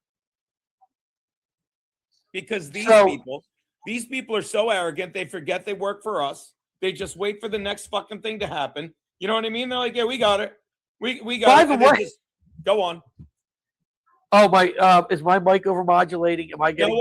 Because these people are so arrogant, they forget they work for us. They just wait for the next fucking thing to happen. You know what I mean? They're like, yeah, we got it. We got it. By the way, go on. Oh my! Is my mic overmodulating? Am I getting?